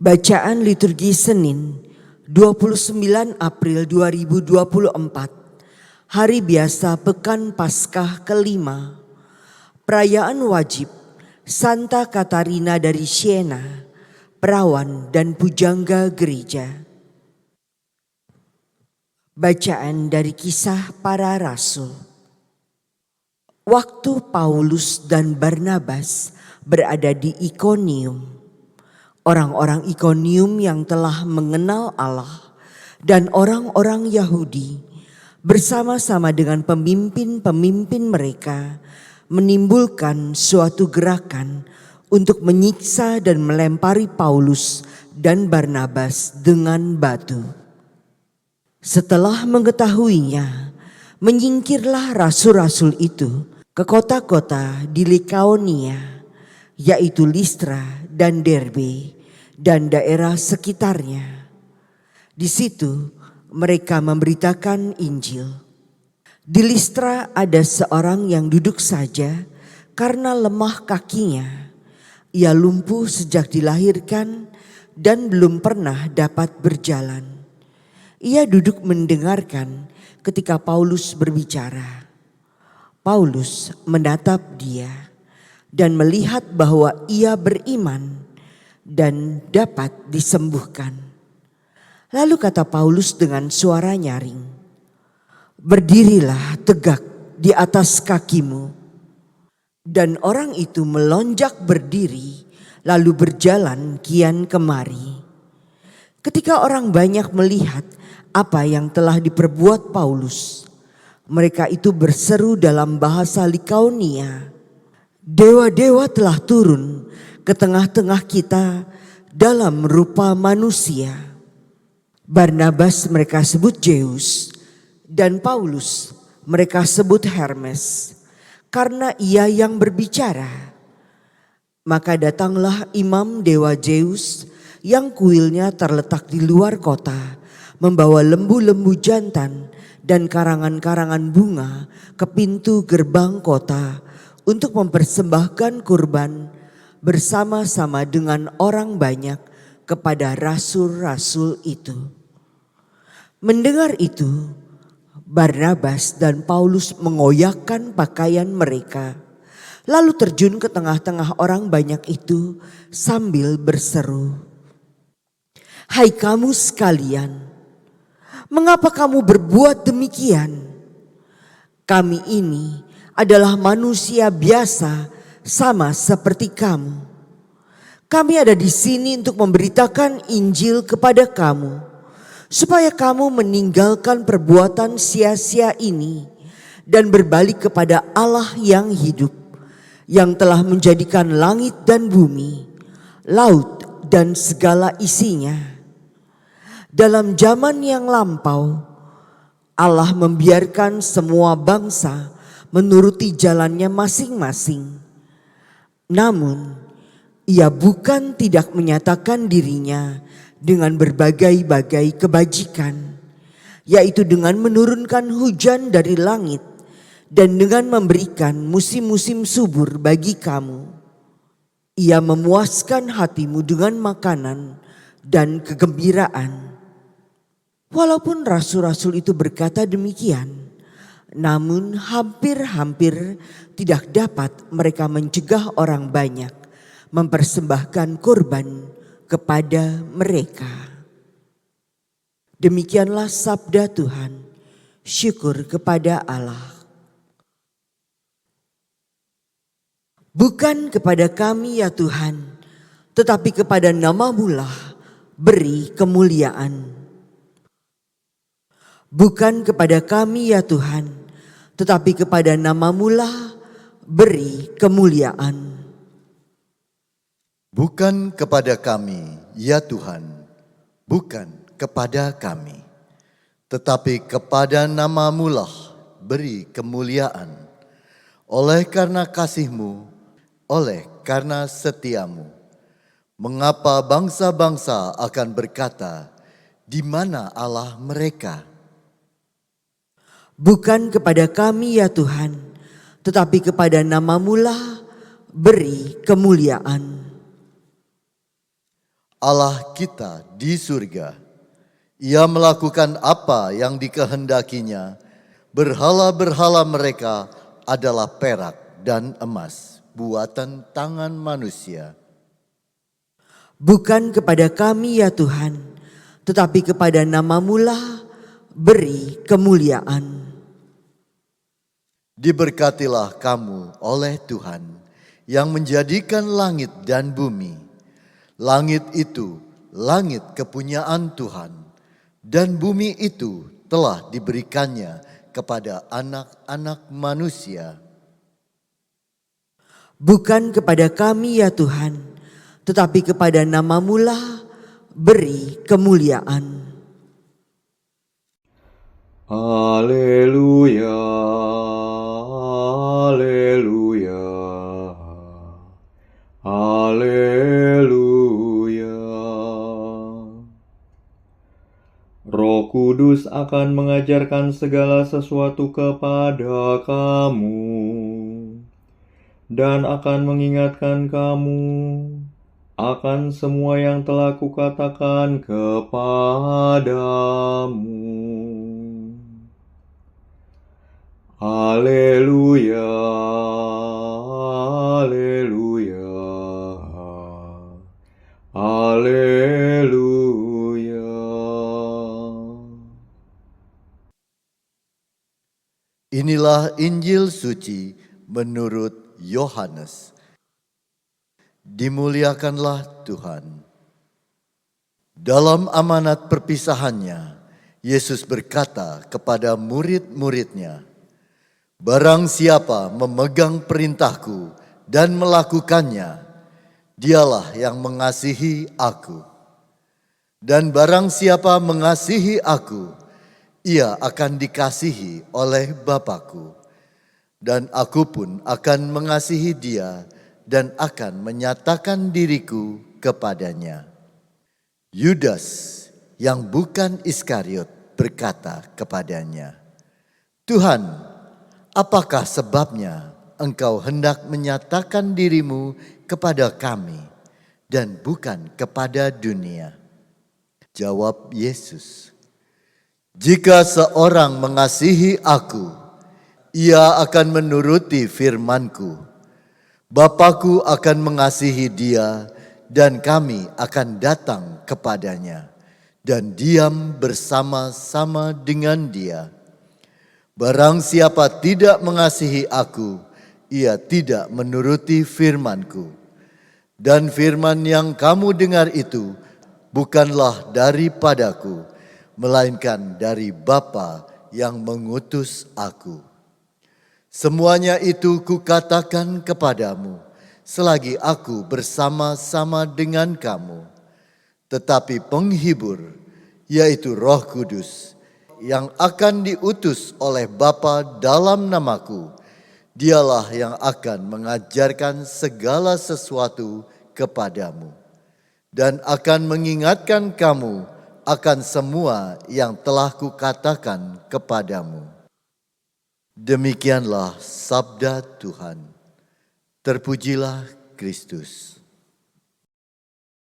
Bacaan liturgi Senin 29 April 2024, Hari Biasa Pekan Paskah kelima, Perayaan Wajib Santa Katarina dari Siena, Perawan dan Pujangga Gereja. Bacaan dari Kisah Para Rasul. Waktu Paulus dan Barnabas berada di Ikonium, orang-orang Ikonium yang telah mengenal Allah dan orang-orang Yahudi bersama-sama dengan pemimpin-pemimpin mereka menimbulkan suatu gerakan untuk menyiksa dan melempari Paulus dan Barnabas dengan batu. Setelah mengetahuinya, menyingkirlah rasul-rasul itu ke kota-kota di Likaonia, yaitu Listra dan Derbe dan daerah sekitarnya. Di situ mereka memberitakan Injil. Di Listra ada seorang yang duduk saja karena lemah kakinya. Ia lumpuh sejak dilahirkan dan belum pernah dapat berjalan. Ia duduk mendengarkan ketika Paulus berbicara. Paulus menatap dia dan melihat bahwa ia beriman dan dapat disembuhkan. Lalu kata Paulus dengan suara nyaring, "Berdirilah tegak di atas kakimu." Dan orang itu melonjak berdiri lalu berjalan kian kemari. Ketika orang banyak melihat apa yang telah diperbuat Paulus, mereka itu berseru dalam bahasa Likaonia, "Dewa-dewa telah turun ke tengah-tengah kita dalam rupa manusia." Barnabas mereka sebut Zeus dan Paulus mereka sebut Hermes karena ia yang berbicara. Maka datanglah imam dewa Zeus yang kuilnya terletak di luar kota, membawa lembu-lembu jantan dan karangan-karangan bunga ke pintu gerbang kota untuk mempersembahkan kurban bersama-sama dengan orang banyak kepada rasul-rasul itu. Mendengar itu, Barnabas dan Paulus mengoyakkan pakaian mereka, lalu terjun ke tengah-tengah orang banyak itu sambil berseru, "Hai kamu sekalian, mengapa kamu berbuat demikian? Kami ini adalah manusia biasa sama seperti kamu. Kami ada di sini untuk memberitakan Injil kepada kamu, supaya kamu meninggalkan perbuatan sia-sia ini dan berbalik kepada Allah yang hidup, yang telah menjadikan langit dan bumi, laut dan segala isinya. Dalam zaman yang lampau, Allah membiarkan semua bangsa menuruti jalannya masing-masing. Namun, ia bukan tidak menyatakan dirinya dengan berbagai-bagai kebajikan, yaitu dengan menurunkan hujan dari langit dan dengan memberikan musim-musim subur bagi kamu. Ia memuaskan hatimu dengan makanan dan kegembiraan." Walaupun rasul-rasul itu berkata demikian, namun hampir-hampir tidak dapat mereka mencegah orang banyak mempersembahkan kurban kepada mereka. Demikianlah sabda Tuhan. Syukur kepada Allah. Bukan kepada kami ya Tuhan, tetapi kepada nama-Mu-lah beri kemuliaan. Bukan kepada kami ya Tuhan, tetapi kepada nama-Mu-lah beri kemuliaan. Bukan kepada kami ya Tuhan, bukan kepada kami, tetapi kepada nama-Mu-lah beri kemuliaan. Oleh karena kasih-Mu, oleh karena setia-Mu, mengapa bangsa-bangsa akan berkata, "Di mana Allah mereka?" Bukan kepada kami ya Tuhan, tetapi kepada nama-Mu-lah beri kemuliaan. Allah kita di surga. Ia melakukan apa yang dikehendakinya. Berhala-berhala mereka adalah perak dan emas, buatan tangan manusia. Bukan kepada kami ya Tuhan, tetapi kepada nama-Mu-lah beri kemuliaan. Diberkatilah kamu oleh Tuhan yang menjadikan langit dan bumi. Langit itu langit kepunyaan Tuhan, dan bumi itu telah diberikannya kepada anak-anak manusia. Bukan kepada kami ya Tuhan, tetapi kepada nama-Mu-lah beri kemuliaan. Haleluya, haleluya, haleluya. Roh Kudus akan mengajarkan segala sesuatu kepada kamu dan akan mengingatkan kamu akan semua yang telah kukatakan kepadamu. Haleluya, haleluya, haleluya. Inilah Injil suci menurut Yohanes. Dimuliakanlah Tuhan. Dalam amanat perpisahannya, Yesus berkata kepada murid-muridnya, "Barang siapa memegang perintahku dan melakukannya, dialah yang mengasihi aku. Dan barang siapa mengasihi aku, ia akan dikasihi oleh Bapa-Ku. Dan aku pun akan mengasihi dia dan akan menyatakan diriku kepadanya." Yudas yang bukan Iskariot berkata kepadanya, "Tuhan, apakah sebabnya engkau hendak menyatakan dirimu kepada kami dan bukan kepada dunia?" Jawab Yesus, "Jika seorang mengasihi aku, ia akan menuruti firman-Ku. Bapa-Ku akan mengasihi dia dan kami akan datang kepadanya dan diam bersama-sama dengan dia. Barang siapa tidak mengasihi aku, ia tidak menuruti firman-Ku. Dan firman yang kamu dengar itu bukanlah daripadaku, melainkan dari Bapa yang mengutus aku. Semuanya itu kukatakan kepadamu, selagi aku bersama-sama dengan kamu. Tetapi penghibur, yaitu Roh Kudus, yang akan diutus oleh Bapa dalam namaku, dialah yang akan mengajarkan segala sesuatu kepadamu dan akan mengingatkan kamu akan semua yang telah kukatakan kepadamu." Demikianlah sabda Tuhan. Terpujilah Kristus.